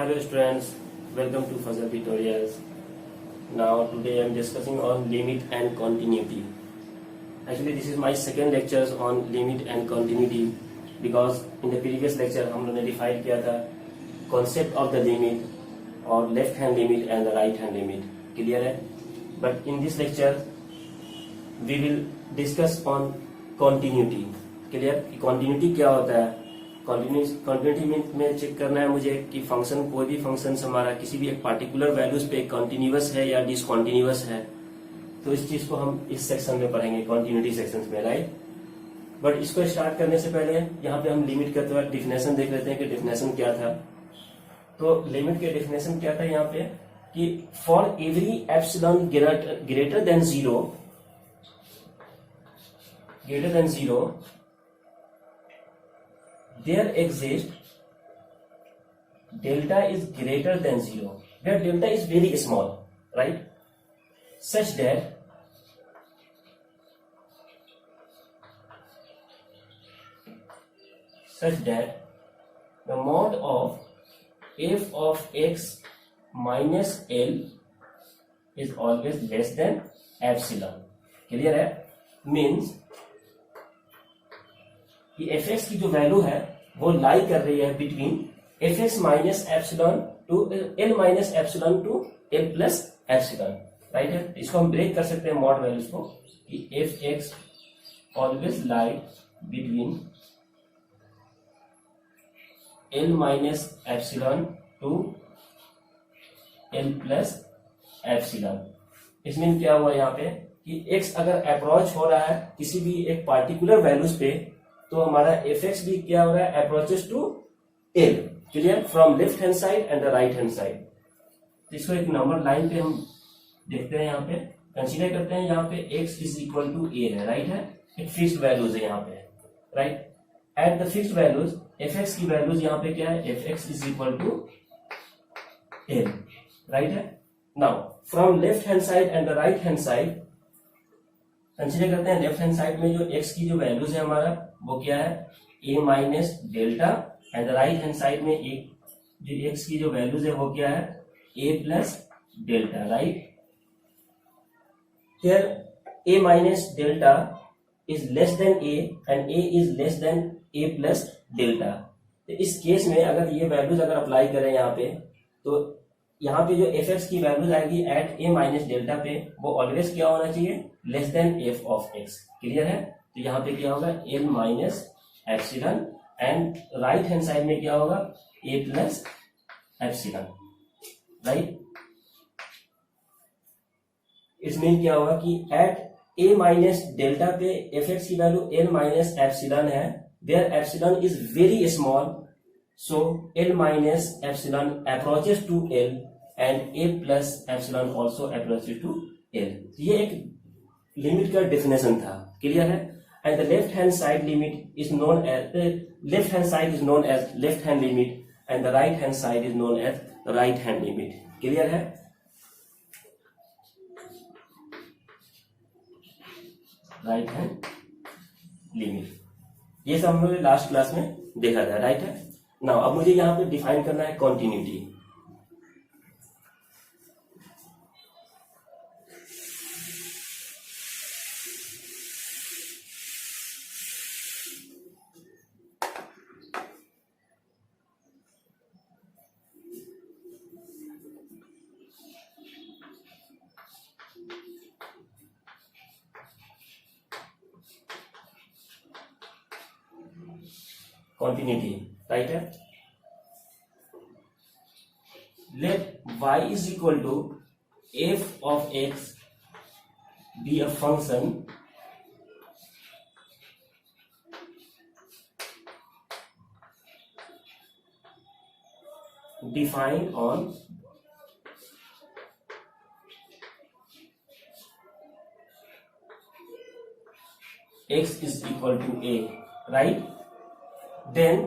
Hello students, welcome to Fazal Tutorials. Now today I am discussing on limit and continuity. Actually this is my second lectures on limit and continuity because in the previous lecture हम लोगों ने define किया था concept of the limit और left hand limit and the right hand limit. Clear है? But in this lecture we will discuss on continuity. Clear? कि continuity क्या होता है? कंटिन्यूटी में चेक करना है मुझे कि फंक्शन कोई भी फंक्शन हमारा किसी भी एक पार्टिकुलर वैल्यूज पे कंटिन्यूअस है या डिसकंटिन्यूअस है, तो इस चीज को हम इस सेक्शन में पढ़ेंगे कंटिन्यूटी सेक्शन में, राइट। बट इसको स्टार्ट करने से पहले यहाँ पे हम लिमिट का थोड़ा डिफिनेशन देख लेते हैं कि डिफिनेशन क्या था। तो लिमिट के डिफिनेशन क्या था यहाँ पे कि for every epsilon greater than zero there exists delta is greater than zero, where delta is very small, right? Such that the mod of f of x minus l is always less than epsilon. Clear है? Means कि fx की जो value है वो लाई कर रही है between fx minus epsilon to l minus epsilon to l plus epsilon, right है। इसको हम ब्रेक कर सकते हैं मॉड वैल्यूज को कि fx always lie between l minus epsilon to l plus epsilon. इसमें क्या हुआ यहाँ पे कि x अगर अप्रोच हो रहा है किसी भी एक पार्टिकुलर वैल्यूज पे तो हमारा fx भी क्या हो रहा है approaches to l। Clear? From left hand side and the right hand side. तो इसको एक नंबर लाइन पे हम देखते हैं, यहाँ पे कंसीडर करते हैं, यहाँ पे x is equal to a है, राइट है। एक फिक्स्ड वैल्यूज है यहाँ पे, right. At the fixed values fx की वैल्यूज यहाँ पे क्या है, fx is equal to l, right है। Now from left hand side and the right hand side consider करते हैं। लेफ्ट हैंड साइड में जो x की जो वैल्यूज है हमारा वो क्या है, a minus delta, and right hand side में एक जो x की जो वैल्यूज है वो क्या है, a plus delta, right. Here a minus delta is less than a and a is less than a plus delta. तो इस केस में अगर ये वैल्यूज अगर अप्लाई करें यहाँ पे तो यहाँ पे जो fx की वैल्यूज आएगी एट a माइनस डेल्टा पे वो ऑलवेज क्या होना चाहिए, less than f of x। Clear है? तो यहाँ पे क्या होगा, l minus epsilon, and right hand side में क्या होगा, a प्लस एप्सिलॉन, राइट। इसमें क्या होगा कि एट a माइनस डेल्टा पे fx की वैल्यू l माइनस एप्सिलॉन है, where epsilon is very small, so l minus epsilon approaches to l and a plus epsilon also approaches to l। ये एक limit का डेफिनेशन था। Clear है? And the left hand side limit is known as left hand side is known as left hand limit and the right hand side is known as right hand limit. Clear है? Right hand limit ये सब हम लोग last class में देखा था, right है। Now अब मुझे यहाँ पे डिफाइन करना है कॉन्टिन्यूटी। Continuity, right है। Let y is equal to f of x be a function defined on x is equal to a, right? Then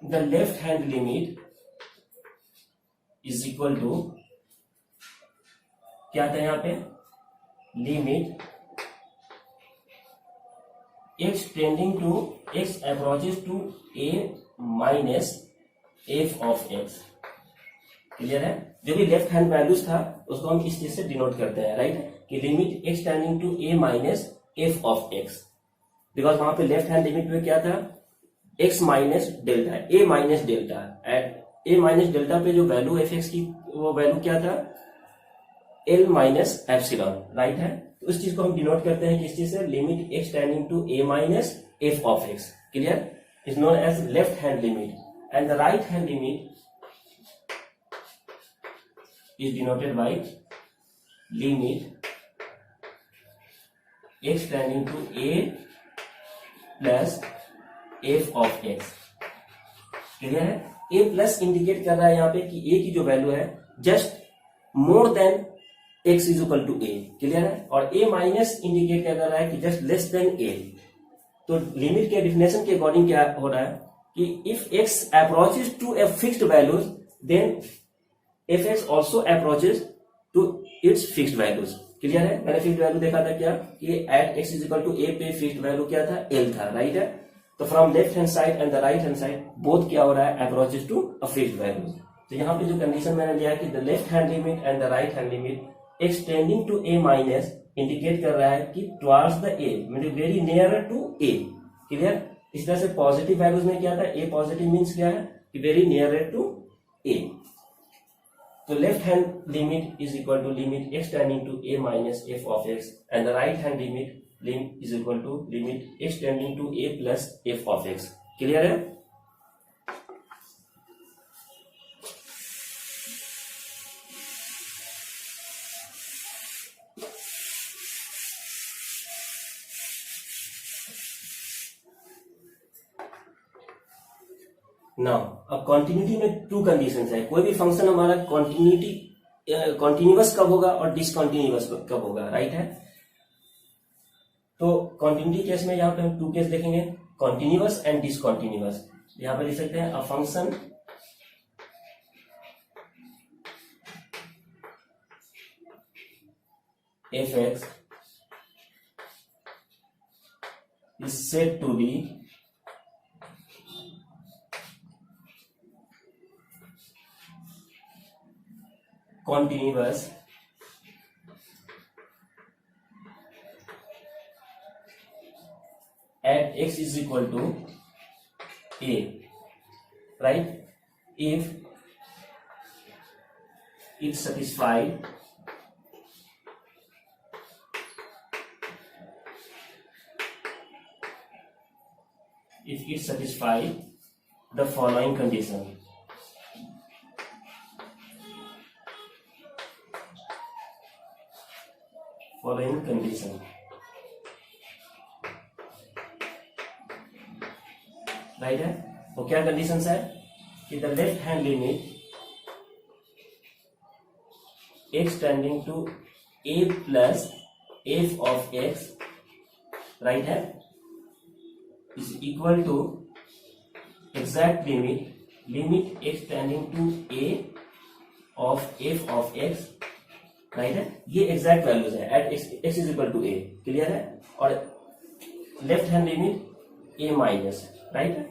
the left hand limit is equal to क्या था यहाँ पे, limit x tending to x approaches to a minus f of x. Clear है? जो भी left hand values था उसको हम इस चीज से डिनोट करते हैं, राइट, कि limit x tending to a minus f of x. Because वहां पे लेफ्ट हैंड लिमिट में क्या था, x minus delta, a minus delta. At a minus delta पे जो वैल्यू एफ एक्स की वो वैल्यू क्या था, एल माइनस एप्सिलॉन, राइट है। तो उस चीज को हम डिनोट करते हैं किस चीज से, limit x tending to a minus f of x. Clear? Is known as left hand limit, and the right hand limit is denoted by limit x tending to a plus f of x। Clear है? a plus indicate कर रहा है यहाँ पे कि a की जो value है just more than x is equal to a। Clear है? और a माइनस इंडिकेट क्या कर रहा है कि जस्ट लेस देन a। तो लिमिट के डिफिनेशन के अकॉर्डिंग क्या हो रहा है कि if x approaches to a fixed values then fx also approaches to its fixed values। Clear है? मैंने फिक्स्ड वैल्यू देखा था क्या कि at x is equal to a पे फिक्स्ड वैल्यू क्या था, l था, राइट है। तो from left hand side and the right hand side both क्या हो रहा है, approaches to a fixed value. तो यहाँ पे जो कंडीशन मैंने लिया कि the left hand limit and the right hand limit x tending to a minus indicate कर रहा है कि टुवर्ड्स द a, मतलब very near to a। Clear? इस तरह से पॉजिटिव वैल्यूज में क्या था, a पॉजिटिव मीन्स क्या है कि very near to a। So left hand limit is equal to limit x tending to a minus f of x, and the right hand limit is equal to limit x tending to a plus f of x। Clear है? Now अब continuity में to conditions है। कोई भी function हमारा continuous कब होगा और डिसकॉन्टिन्यूअस कब होगा, राइट है। तो कॉन्टिन्यूटी केस में यहाँ पे हम टू केस देखेंगे, कॉन्टिन्यूअस एंड डिसकॉन्टिन्यूअस। यहाँ पे लिख सकते हैं a function f x is said to be continuous at x is equal to a, right, if it satisfies the following condition। following condition, right है। वो क्या कंडीशंस है कि the left hand limit x tending to a plus f of x, right है, is equal to exact limit x tending to a of f of x, right है। ये exact values है at x is equal to a। Clear है? और left hand limit a minus, right है।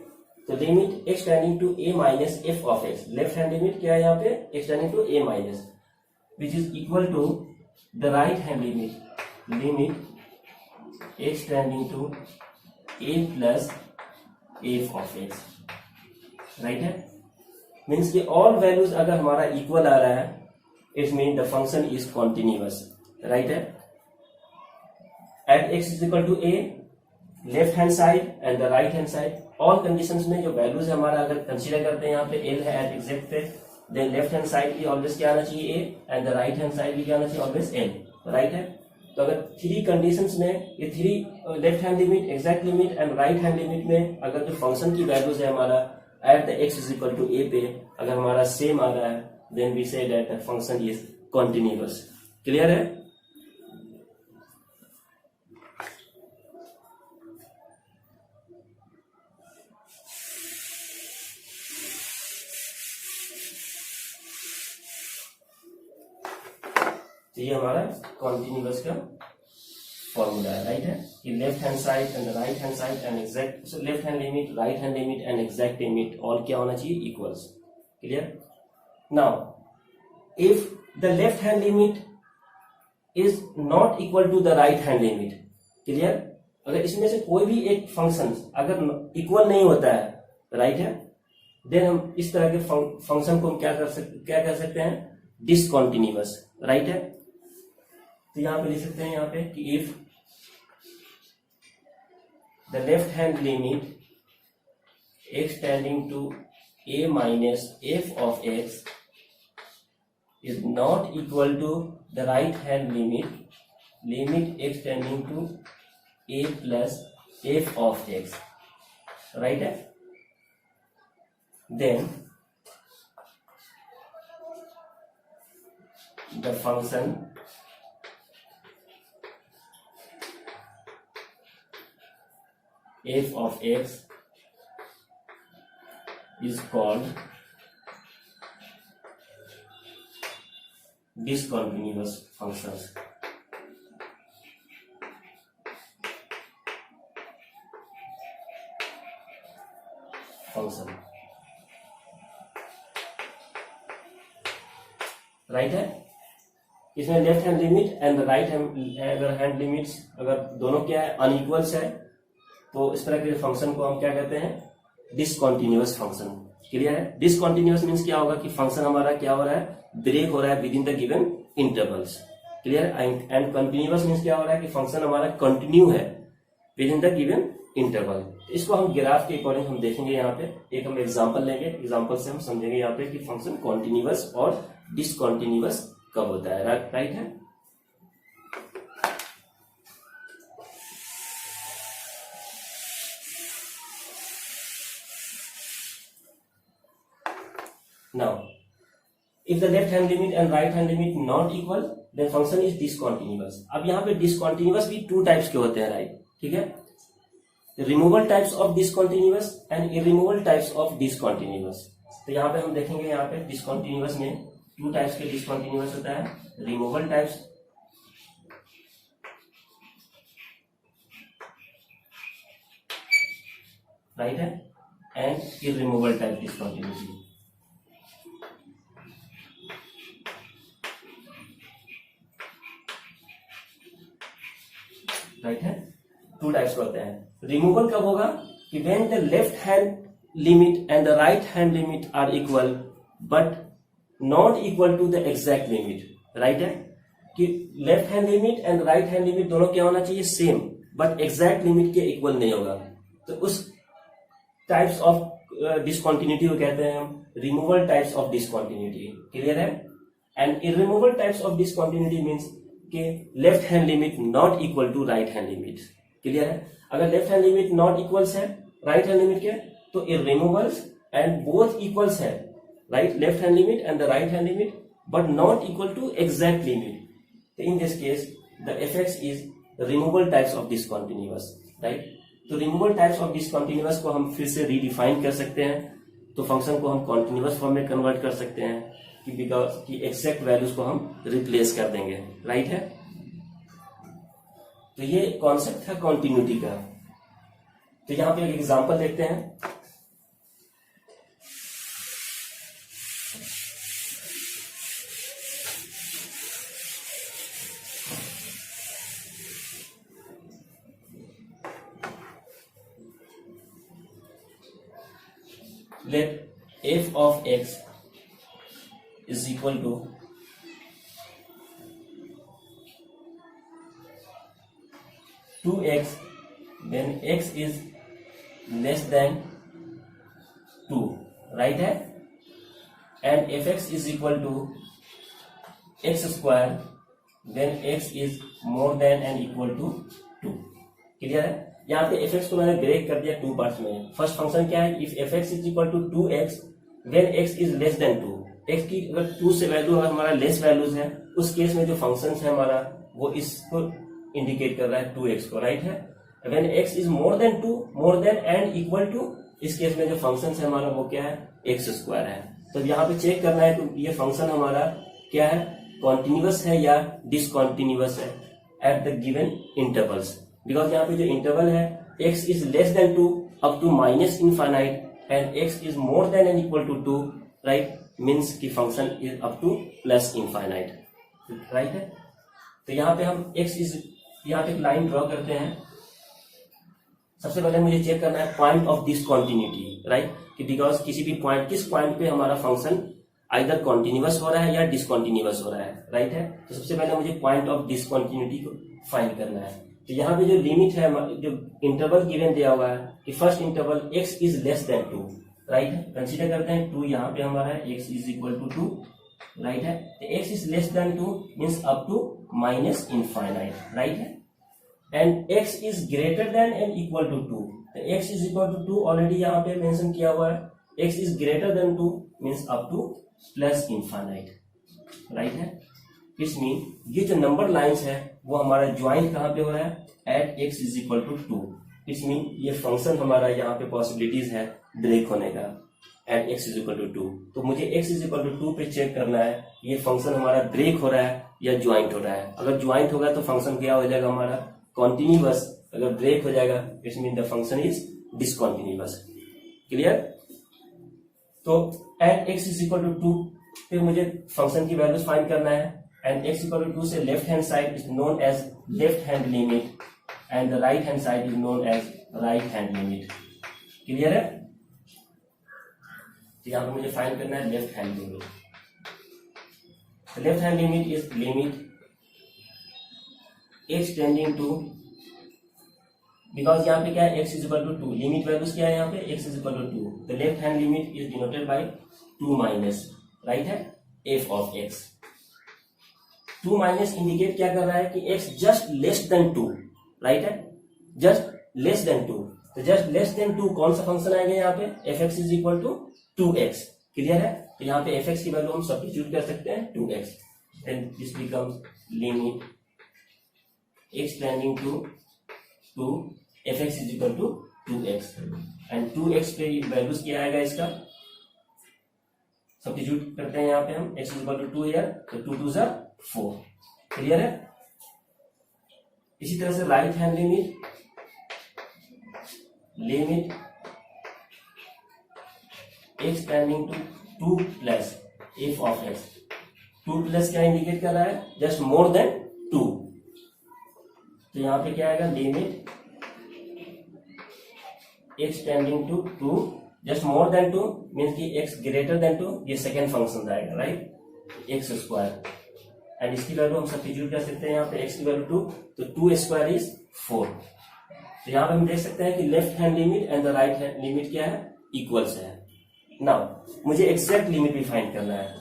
तो limit x tending to a minus f of x, left hand limit क्या है यहाँ पे, x tending to a minus, which is equal to the right hand limit x tending to a plus f of x, right है। Means कि all values अगर हमारा equal आ रहा है it means the function is continuous, right है। at x is equal to a, left hand side and the right hand side, all conditions में जो values है हमारा अगर consider करते हैं यहाँ पे l है at exact पे, then left hand side भी always क्या आना चाहिए a and the right hand side भी क्या आना चाहिए always l, right है। तो अगर थ्री कंडीशंस में ये three left hand limit, exact limit and right hand limit में अगर जो फंक्शन की वैल्यूज है हमारा at the x is equal to a पे अगर हमारा सेम आ रहा है then we say that the function is continuous। Clear है? तो ये हमारा कॉन्टिन्यूअस का फॉर्मूला है, राइट है कि left hand side and right hand side and exact, so left hand limit, right hand limit and exact limit all क्या होना चाहिए, equals. Clear. Now if the left hand limit is not equal to the right hand limit, clear, अगर इसमें से कोई भी एक function अगर इक्वल नहीं होता है, राइट है, देन हम इस तरह के फंक्शन को हम क्या कर सकते हैं, डिसकंटिन्यूअस, राइट है. तो यहां पे लिख सकते हैं यहाँ पे कि if the left hand limit x tending to a minus f of x is not equal to the right hand limit x tending to a plus f of x, right है. Then the function f of x is called discontinuous functions. Right है. इसमें left hand limit and right hand limits अगर दोनों क्या है, अनइक्वल्स है, तो इस तरह के फंक्शन को हम क्या कहते हैं, डिसकंटिन्यूअस फंक्शन. क्लियर है. डिसकंटिन्यूअस मींस क्या होगा कि फंक्शन हमारा क्या हो रहा है, ब्रेक हो रहा है with in the given intervals. Clear. And continuous means क्या हो रहा है कि फंक्शन हमारा कंटिन्यू है with in the given interval. इसको हम ग्राफ के अकॉर्डिंग हम देखेंगे. यहाँ पे एक हम एग्जांपल लेंगे, एग्जांपल से हम समझेंगे यहाँ पे कि फंक्शन कॉन्टिन्यूअस और डिसकंटिन्यूअस कब होता है, राइट है. Now, if the left hand limit and right hand limit not equal, then function is discontinuous. अब यहाँ पे discontinuous भी टू टाइप्स के होते हैं, राइट, ठीक है. Removal types of discontinuous and irremovable types of discontinuous. तो यहाँ पे हम देखेंगे, यहाँ पे डिसकंटिन्यूअस में टू टाइप्स के डिसकंटिन्यूअस होता है, रिमूवल टाइप्स राइट है and irremovable type discontinuous. Right है. टू टाइप्स होते हैं. रिमूवल कब होगा कि when the left hand limit and the right hand limit are equal but not equal to the exact limit. Right है कि left hand limit and right hand limit दोनों क्या होना चाहिए, सेम, बट एग्जैक्ट लिमिट के equal नहीं होगा. तो उस टाइप्स ऑफ डिसकंटिन्यूटी को कहते हैं हम removal types of discontinuity. Clear है. And irremovable types of discontinuity means कि left hand limit not equal to right hand limit. Clear है. अगर left hand limit not equals है राइट हैंड लिमिट के, तो इरिमूवल्स एंड बोथ इक्वल्स है, right, left hand limit and the right hand limit, but not equal to exact limit. तो in this case the fx is removal types of discontinuous, right. तो removal types of discontinuous को हम फिर से redefine कर सकते हैं. तो फंक्शन को हम कॉन्टिन्यूअस फॉर्म में कन्वर्ट कर सकते हैं कि बिकॉज की एग्जैक्ट वैल्यूज को हम रिप्लेस कर देंगे, राइट है. तो ये कॉन्सेप्ट था कॉन्टिन्यूटी का. तो यहां पे एक एग्जांपल देखते हैं. Let f of x is equal to 2x when x is less than 2, right है. and fx is equal to x square when x is more than and equal to 2. Clear है. यहाँ पे fx को मैंने break कर दिया two parts में. First function क्या है, if fx is equal to 2x when x is less than 2. x की अगर 2 से वैल्यू अगर हमारा लेस वैल्यूज है, उस केस में जो फंक्शन है हमारा वो इसको इंडिकेट कर रहा है 2x को, राइट है. When x is more than 2, more than and equal to, इस केस में जो फंक्शन है हमारा वो क्या है, x स्क्वायर है. तो यहाँ पे चेक करना है कि ये फंक्शन हमारा क्या है, कॉन्टिन्यूअस है या डिसकॉन्टिन्यूअस है. At the given intervals, because यहाँ पे जो इंटरवल है x is less than 2 up to minus infinite and x is more than and equal to 2, right, means की function is up to plus infinite, right है। तो यहाँ पे हम x इज, यहाँ पे एक लाइन ड्रॉ करते हैं। सबसे पहले मुझे चेक करना है पॉइंट ऑफ डिसकंटिन्यूटी, राइट, कि बिकॉज किसी भी पॉइंट, किस पॉइंट पे हमारा फंक्शन आइदर कॉन्टिन्यूअस हो रहा है या डिसकंटिन्यूअस हो रहा है, राइट है। तो सबसे पहले मुझे पॉइंट ऑफ डिसकंटिन्यूटी को फाइंड करना है। तो यहाँ पे जो लिमिट है, जो इंटरवल गिवन दिया हुआ है कि first interval x is less than 2, right है, कंसीडर करते हैं 2 यहाँ पे हमारा है, x is equal to 2, right है। तो x is less than 2 means up to minus infinite, right है, and x is greater than and equal to 2। तो x is equal to 2 already यहाँ पे मेंशन किया हुआ है, x is greater than 2 means up to plus infinite, right है। It's mean ये जो नंबर लाइंस है वो हमारा ज्वाइंट कहाँ पे हो रहा है, at x is equal to 2। It's mean ये फंक्शन हमारा यहाँ पे पॉसिबिलिटीज है ब्रेक होने का at x is equal to 2। तो मुझे x इज इक्वल टू 2 पे चेक करना है ये फंक्शन हमारा ब्रेक हो रहा है या ज्वाइंट हो रहा है। अगर ज्वाइंट होगा तो फंक्शन क्या हो जाएगा हमारा कॉन्टिन्यूअस, अगर ब्रेक हो जाएगा it's mean the function is discontinuous, clear. तो at x is equal to 2 पे मुझे फंक्शन की वैल्यूज फाइंड करना है, एंड x इक्वल टू 2 से left hand side is known as left hand limit and the right hand side is known as right hand limit, clear है। तो यहाँ पे मुझे फाइंड करना है left hand limit. Left hand limit is limit x tending to, because यहाँ पे क्या है x is equal to 2, limit values क्या है यहाँ पे x is equal to 2, the left hand limit is denoted by 2 minus, right है, f of x। 2 minus indicate क्या कर रहा है कि x just less than 2, right है, जस्ट लेस देन 2। तो जस्ट लेस देन 2 कौन सा फंक्शन आएगा यहाँ पे, fx is equal to 2x, clear है। तो यहाँ पे fx की वैल्यू हम सब्स्टिट्यूट कर सकते हैं 2x, then this becomes limit x tending to fx is equal to 2x, and 2x पे वैल्यूज क्या आएगा इसका, सब्स्टिट्यूट करते हैं यहाँ पे हम, x is equal to 2 here, तो 2 2 जा 4, क्लियर है। इसी तरह से right hand limit x tending to 2 plus f of x, 2 plus क्या इंडिकेट कर रहा है, जस्ट मोर देन 2। तो यहाँ पे क्या आएगा, limit x tending to 2 just more than 2 means कि x ग्रेटर देन 2, ये सेकेंड फंक्शन आएगा, राइट, x स्क्वायर, एंड इसकी वैल्यू हम सब्स्टिट्यूट कर सकते हैं यहाँ पे x की वैल्यू 2, तो 2 स्क्वायर इज 4। तो यहाँ पे हम देख सकते हैं कि left hand limit and the right hand limit क्या है, इक्वल्स है। नाउ मुझे एग्जैक्ट लिमिट भी फाइंड करना है।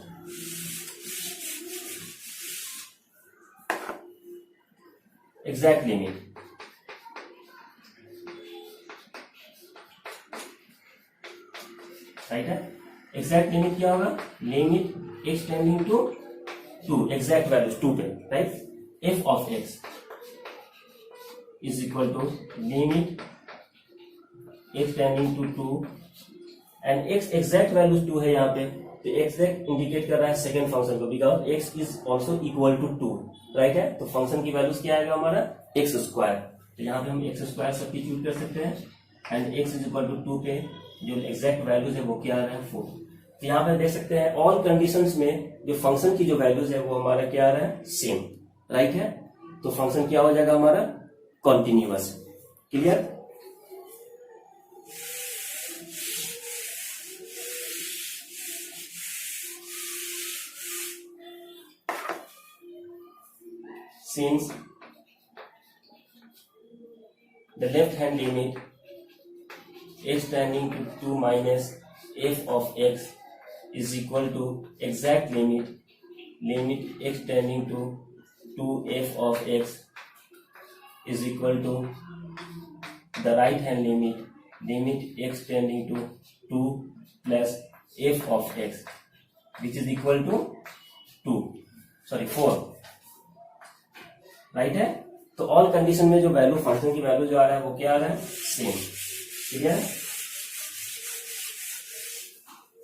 एग्जैक्ट लिमिट, राइट है, एग्जैक्ट लिमिट क्या होगा, limit x tending to 2, exact values 2 पे, right, f of x is equal to limit x tending to 2 and x exact values 2 है यहाँ पे, तो एग्जैक्ट इंडिकेट कर रहा है सेकंड फंक्शन को, because x is also equal to 2, right है। तो फंक्शन की वैल्यूज क्या आएगा हमारा, x स्क्वायर, तो यहाँ पे हम x स्क्वायर सब्स्टिट्यूट कर सकते हैं, and x is equal to 2 पे जो एग्जैक्ट वैल्यूज है वो क्या आ रहा है 4। तो यहाँ पे देख सकते हैं ऑल कंडीशंस में जो फंक्शन की जो वैल्यूज है वो हमारा क्या आ रहा है, सेम, राइट है। तो फंक्शन क्या हो जाएगा हमारा, continuous, clear. Since the left hand limit x tending to 2 minus f of x is equal to exact limit x tending to 2f of x is equal to the right hand limit x tending to 2 plus f of x which is equal to 4, right है। तो all condition में जो value, function की value जो आ रहा है वो क्या आ रहा है, सेम, ठीक है।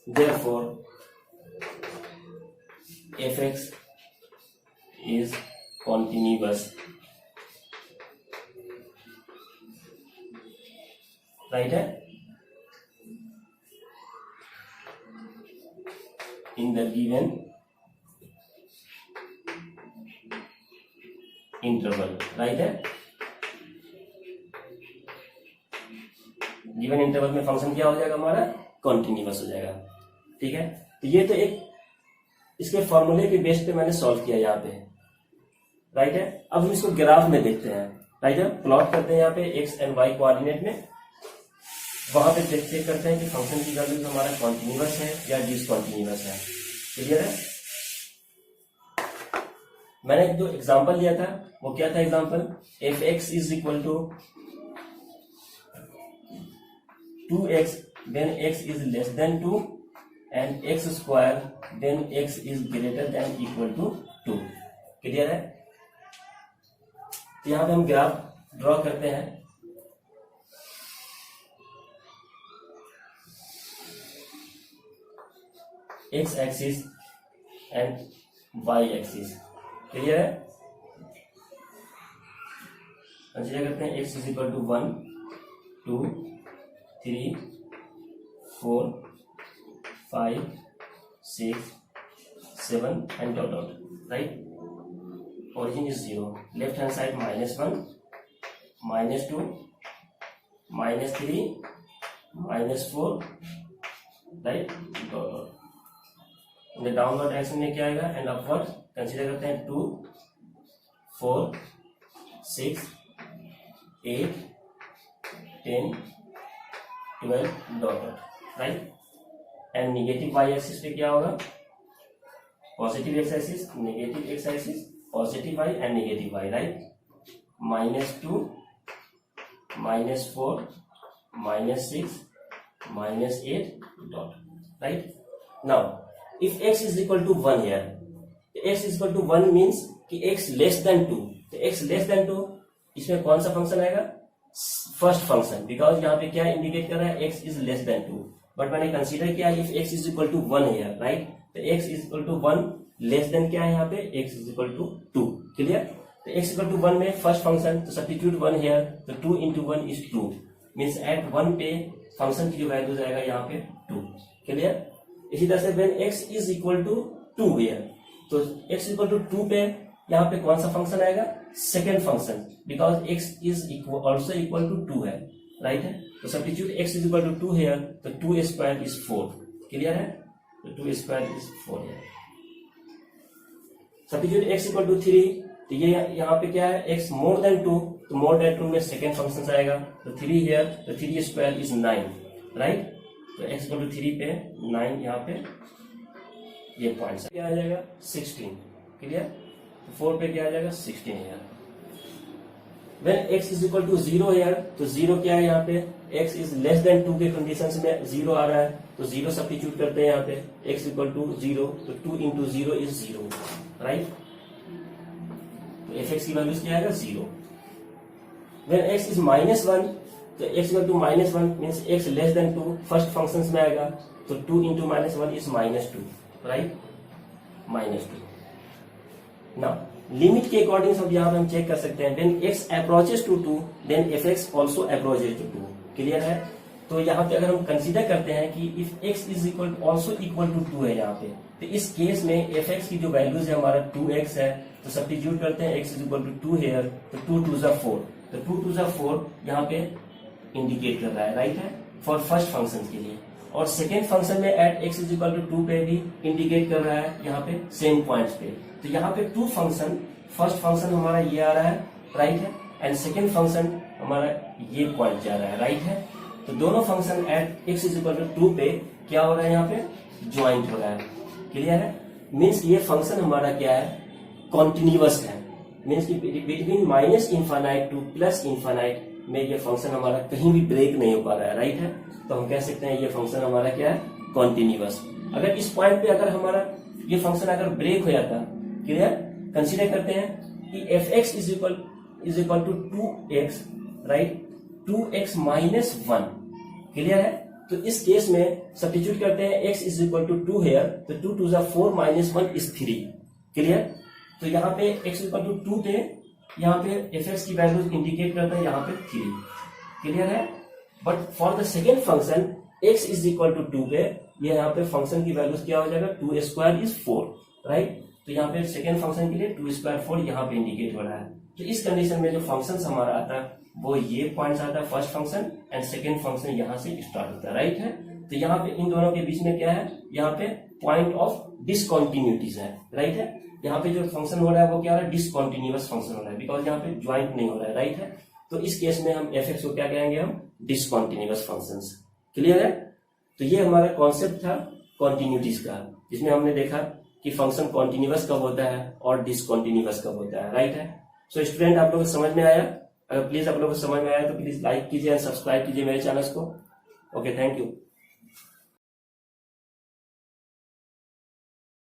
Therefore fx is continuous right है, in the given interval, right है। गिवन इंटरवल में फंक्शन क्या हो जाएगा हमारा, कॉन्टिन्यूअस हो जाएगा, ठीक है। तो ये तो एक इसके फॉर्मूले के बेस पे मैंने सॉल्व किया यहाँ पे, राइट है। अब हम इसको ग्राफ में देखते हैं, राइट है, प्लॉट करते हैं यहाँ पे एक्स एंड वाई कोऑर्डिनेट में, वहां पे चेक करते हैं कि फंक्शन की वैल्यू हमारा कॉन्टिन्यूअस है या डिसकॉन्टिन्यूअस है, क्लियर है। मैंने जो एग्जांपल लिया था वो क्या था, example F x is equal to 2x when x is less than 2 and x square when x is greater than equal to 2, clear है। तो यहां पे हम ग्राफ ड्रॉ करते हैं, x axis and y axis, clear है। Consider करते हैं x is equal to 1 2 3 4 5 6 7 and dot dot, right. Origin is 0, left hand side -1 -2 -3 -4, right, dot dot. In the downward direction में क्या आएगा, एंड अपवर्ड कंसीडर करते हैं 2 4 6 8 10 12 dot dot, right. And negative Y axis पे क्या होगा, positive X axis negative X axis, positive Y and negative Y, right. -2 -4 -6 -8 dot, right. Now if x is equal to 1 here, x is equal to 1 means कि x less than 2, तो x less than 2 इसमें कौन सा function आएगा, first function, because यहाँ पे क्या indicate कर रहा है, x is less than 2, but मैंने कंसीडर किया if x is equal to 1 here, right. तो x is equal to 1 less than क्या है यहाँ पे, x is equal to 2, clear. तो x इक्वल टू 1 में फर्स्ट फंक्शन, तो सब्स्टिट्यूट 1 हियर, तो 2 इंटू 1 इज 2, मीन्स एट 1 पे फंक्शन की जो वैल्यू जाएगा यहाँ पे 2, क्लियर। इसी तरह से when x is equal to 2 here, तो x इक्वल टू 2 पे यहाँ पे कौन सा फंक्शन आएगा, second function, because x is also equal to 2 है, राइट है। तो substitute x is equal to 2 here, तो 2 स्क्वायर इज 4, क्लियर है, तो 2 square is 4 here. Substitute x equal to 3, तो ये यहाँ पे क्या है, x मोर देन 2, तो मोर देन 2 में सेकेंड फंक्शन आएगा, तो 3 हियर, तो 3 स्क्वायर इज 9, राइट। तो x इक्वल टू 3 पे 9 यहाँ पे ये पॉइंट क्या आ जाएगा 16, क्लियर। तो 4 पे क्या आ जाएगा 16 here. When x is equal to 0 here, तो 0 क्या है यहाँ पे, x इज लेस देन 2 के कंडीशन में 0 आ रहा है, तो 0 सब्स्टिट्यूट करते हैं यहाँ पे, x इक्वल टू 0, तो 2 इंटू 0 इज 0, राइट। तो f(x) की वैल्यूज क्या आएगा 0। व्हेन x इज -1, तो x equal to -1 means x less than 2 first function में आएगा, तो 2 into -1 is -2, right, -2। Now limit के अकॉर्डिंग सब यहाँ पे हम चेक कर सकते हैं, when x approaches to 2 then f(x) also approaches to 2, clear है। तो यहाँ पे अगर हम कंसीडर करते हैं कि if x is equal also equal to 2 है यहाँ पे, तो इस केस में f(x) की जो वैल्यूज है हमारा 2x है, तो सब्स्टिट्यूट करते हैं x is equal to 2 here, तो 2 2 जा 4, तो 2 2 जा 4 यहाँ पे इंडिकेट कर रहा है, राइट है, फॉर फर्स्ट फंक्शन के लिए। और सेकेंड फंक्शन में at x is equal to 2 पे भी इंडिकेट कर रहा है यहाँ पे सेम पॉइंट्स पे। तो यहाँ पे 2 फंक्शन, फर्स्ट फंक्शन हमारा ये आ रहा है, राइट है, एंड सेकेंड फंक्शन हमारा ये पॉइंट जा रहा है, राइट है। तो दोनों function at x is equal to 2 पे क्या हो रहा है, यहाँ पे ज्वाइंट हो रहा है, क्लियर है। मीन्स ये फंक्शन हमारा क्या है, कॉन्टिन्यूअस है, मीन्स बिटवीन -∞ टू +∞ में ये फंक्शन हमारा कहीं भी ब्रेक नहीं हो पा रहा है, राइट है। तो हम कह सकते हैं ये फंक्शन हमारा क्या है, कॉन्टिन्यूअस। अगर इस पॉइंट पे अगर हमारा ये फंक्शन अगर ब्रेक हो जाता, क्लियर, कंसीडर करते हैं कि f(x) is equal to 2x, right, 2x - 1, clear है। तो इस केस में सब्स्टिट्यूट करते हैं x is equal to 2 here, तो 2 2 जा 4 -1 इज 3, क्लियर। तो यहाँ पे x इक्वल टू 2 पे यहाँ पे f(x) की वैल्यू इंडिकेट करता है यहाँ पे 3, क्लियर है। But for the second function x is equal to 2 पे ये यहाँ पे फंक्शन की वैल्यूज क्या हो जाएगा, 2 स्क्वायर इज 4, राइट। तो यहाँ पे सेकेंड फंक्शन के लिए 2 स्क्वायर 4 यहाँ पे इंडिकेट हो रहा है। तो इस कंडीशन में जो फंक्शन हमारा आता है वो ये पॉइंट्स आता है first function and second function यहाँ से स्टार्ट होता है, राइट है। तो यहाँ पे इन दोनों के बीच में क्या है, यहाँ पे पॉइंट ऑफ डिसकॉन्टिन्यूटीज है, राइट है। यहाँ पे जो फंक्शन हो रहा है वो क्या हो रहा है, डिसकॉन्टिन्यूअस फंक्शन हो रहा है, बिकॉज यहाँ पे ज्वाइंट नहीं हो रहा है, राइट है। तो इस केस में हम एफ को क्या कहेंगे, हम डिसकॉन्टिन्यूअस फंक्शंस। क्लियर है। तो ये हमारा कॉन्सेप्ट था कॉन्टिन्यूटीज का, जिसमें हमने देखा कि फंक्शन कॉन्टिन्यूअस कब होता है और डिसकॉन्टिन्यूअस कब होता है, राइट है। सो स्टूडेंट, आप लोगों को समझ में आया? अगर प्लीज आप लोगों को समझ में आया तो प्लीज लाइक कीजिए एंड सब्सक्राइब कीजिए मेरे चैनल को। Okay, thank you.